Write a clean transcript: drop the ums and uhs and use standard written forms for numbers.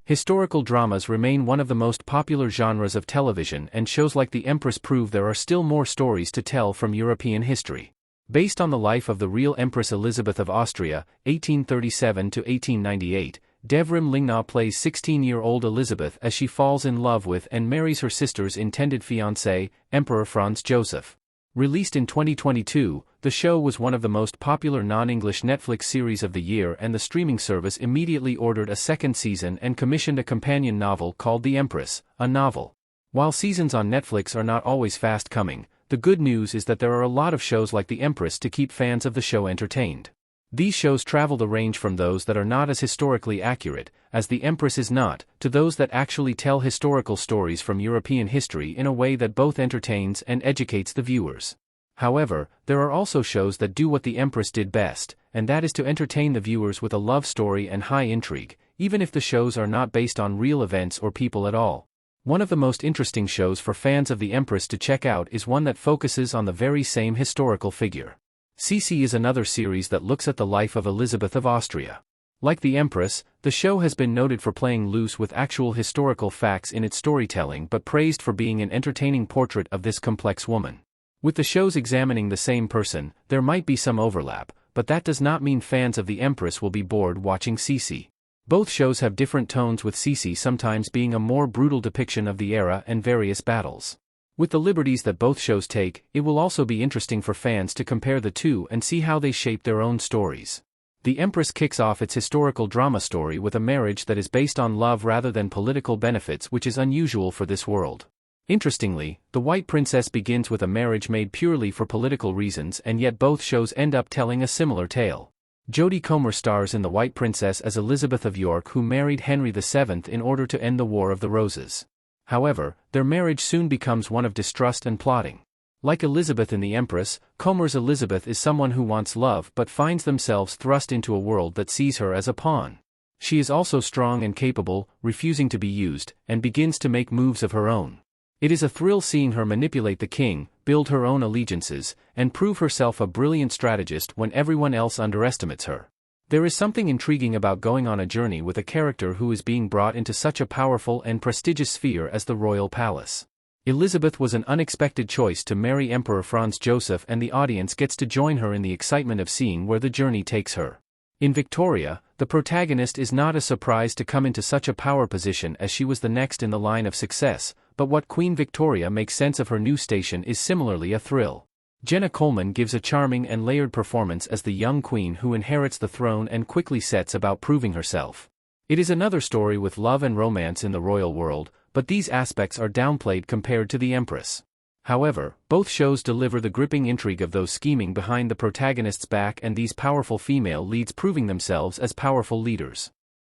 Historical dramas remain one of the most popular genres of television, and shows like The Empress prove there are still more stories to tell from European history. Based on the life of the real Empress Elizabeth of Austria, 1837 to 1898, Devrim Lingnaw plays 16-year-old Elizabeth as she falls in love with and marries her sister's intended fiancé, Emperor Franz Joseph. Released in 2022, the show was one of the most popular non-English Netflix series of the year, and the streaming service immediately ordered a second season and commissioned a companion novel called The Empress, a novel. While seasons on Netflix are not always fast coming, the good news is that there are a lot of shows like The Empress to keep fans of the show entertained. These shows travel the range from those that are not as historically accurate, as The Empress is not, to those that actually tell historical stories from European history in a way that both entertains and educates the viewers. However, there are also shows that do what The Empress did best, and that is to entertain the viewers with a love story and high intrigue, even if the shows are not based on real events or people at all. One of the most interesting shows for fans of The Empress to check out is one that focuses on the very same historical figure. Sisi is another series that looks at the life of Elizabeth of Austria. Like The Empress, the show has been noted for playing loose with actual historical facts in its storytelling, but praised for being an entertaining portrait of this complex woman. With the shows examining the same person, there might be some overlap, but that does not mean fans of The Empress will be bored watching Sisi. Both shows have different tones, with Sisi sometimes being a more brutal depiction of the era and various battles. With the liberties that both shows take, it will also be interesting for fans to compare the two and see how they shape their own stories. The Empress kicks off its historical drama story with a marriage that is based on love rather than political benefits, which is unusual for this world. Interestingly, The White Princess begins with a marriage made purely for political reasons, and yet both shows end up telling a similar tale. Jodie Comer stars in The White Princess as Elizabeth of York, who married Henry VII in order to end the War of the Roses. However, their marriage soon becomes one of distrust and plotting. Like Elizabeth in The Empress, Comer's Elizabeth is someone who wants love but finds themselves thrust into a world that sees her as a pawn. She is also strong and capable, refusing to be used, and begins to make moves of her own. It is a thrill seeing her manipulate the king, build her own allegiances, and prove herself a brilliant strategist when everyone else underestimates her. There is something intriguing about going on a journey with a character who is being brought into such a powerful and prestigious sphere as the royal palace. Elizabeth was an unexpected choice to marry Emperor Franz Joseph, and the audience gets to join her in the excitement of seeing where the journey takes her. In Victoria, the protagonist is not a surprise to come into such a power position, as she was the next in the line of success, but what Queen Victoria makes sense of her new station is similarly a thrill. Jenna Coleman gives a charming and layered performance as the young queen who inherits the throne and quickly sets about proving herself. It is another story with love and romance in the royal world, but these aspects are downplayed compared to The Empress. However, both shows deliver the gripping intrigue of those scheming behind the protagonist's back, and these powerful female leads proving themselves as powerful leaders.